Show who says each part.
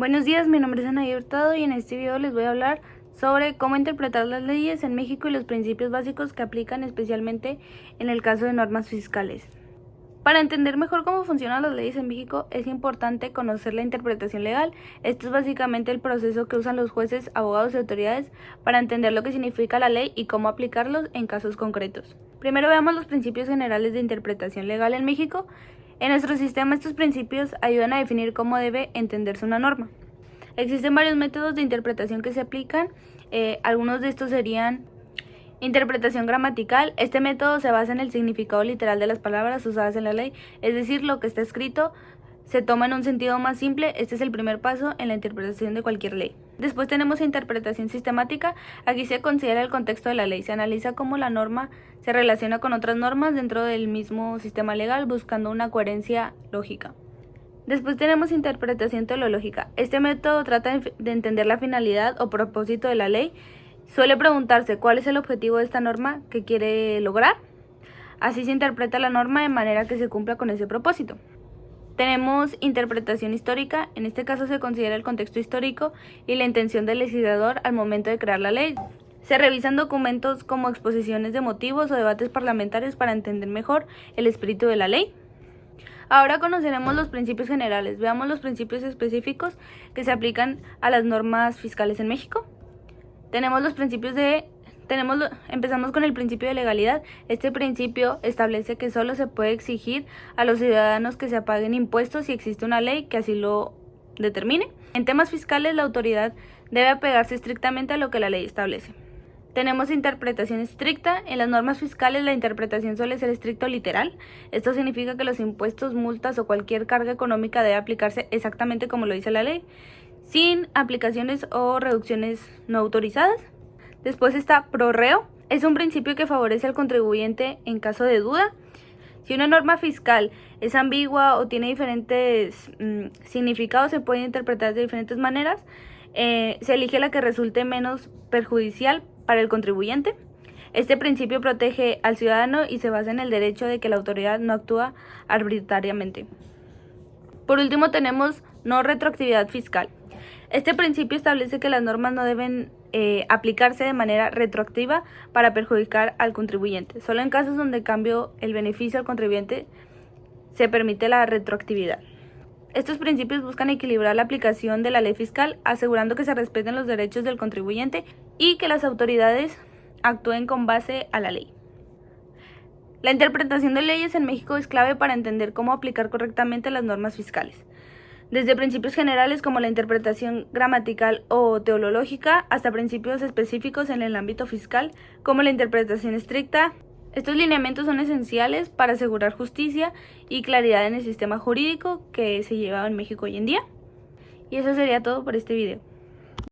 Speaker 1: Buenos días, mi nombre es Anaí Hurtado y en este video les voy a hablar sobre cómo interpretar las leyes en México y los principios básicos que aplican especialmente en el caso de normas fiscales. Para entender mejor cómo funcionan las leyes en México es importante conocer la interpretación legal. Esto es básicamente el proceso que usan los jueces, abogados y autoridades para entender lo que significa la ley y cómo aplicarlos en casos concretos. Primero veamos los principios generales de interpretación legal en México. En nuestro sistema estos principios ayudan a definir cómo debe entenderse una norma. Existen varios métodos de interpretación que se aplican, algunos de estos serían interpretación gramatical. Este método se basa en el significado literal de las palabras usadas en la ley, es decir, lo que está escrito se toma en un sentido más simple. Este es el primer paso en la interpretación de cualquier ley. Después tenemos interpretación sistemática. Aquí se considera el contexto de la ley, se analiza cómo la norma se relaciona con otras normas dentro del mismo sistema legal, buscando una coherencia lógica. Después tenemos interpretación teológica. Este método trata de entender la finalidad o propósito de la ley. Suele preguntarse cuál es el objetivo de esta norma que quiere lograr. Así se interpreta la norma de manera que se cumpla con ese propósito. Tenemos interpretación histórica. En este caso se considera el contexto histórico y la intención del legislador al momento de crear la ley. Se revisan documentos como exposiciones de motivos o debates parlamentarios para entender mejor el espíritu de la ley. Ahora conoceremos los principios generales. Veamos los principios específicos que se aplican a las normas fiscales en México. Empezamos con el principio de legalidad. Este principio establece que solo se puede exigir a los ciudadanos que se apaguen impuestos si existe una ley que así lo determine. En temas fiscales, la autoridad debe apegarse estrictamente a lo que la ley establece. Tenemos interpretación estricta. En las normas fiscales la interpretación suele ser estricta o literal. Esto significa que los impuestos, multas o cualquier carga económica debe aplicarse exactamente como lo dice la ley, sin aplicaciones o reducciones no autorizadas. Después está pro reo. Es un principio que favorece al contribuyente en caso de duda. Si una norma fiscal es ambigua o tiene diferentes significados, se puede interpretar de diferentes maneras. Se elige la que resulte menos perjudicial para el contribuyente. Este principio protege al ciudadano y se basa en el derecho de que la autoridad no actúa arbitrariamente. Por último tenemos no retroactividad fiscal. Este principio establece que las normas no deben aplicarse de manera retroactiva para perjudicar al contribuyente. Solo en casos donde cambio el beneficio al contribuyente se permite la retroactividad. Estos principios buscan equilibrar la aplicación de la ley fiscal, asegurando que se respeten los derechos del contribuyente y que las autoridades actúen con base a la ley. La interpretación de leyes en México es clave para entender cómo aplicar correctamente las normas fiscales. Desde principios generales como la interpretación gramatical o teológica hasta principios específicos en el ámbito fiscal como la interpretación estricta. Estos lineamientos son esenciales para asegurar justicia y claridad en el sistema jurídico que se lleva en México hoy en día. Y eso sería todo por este video.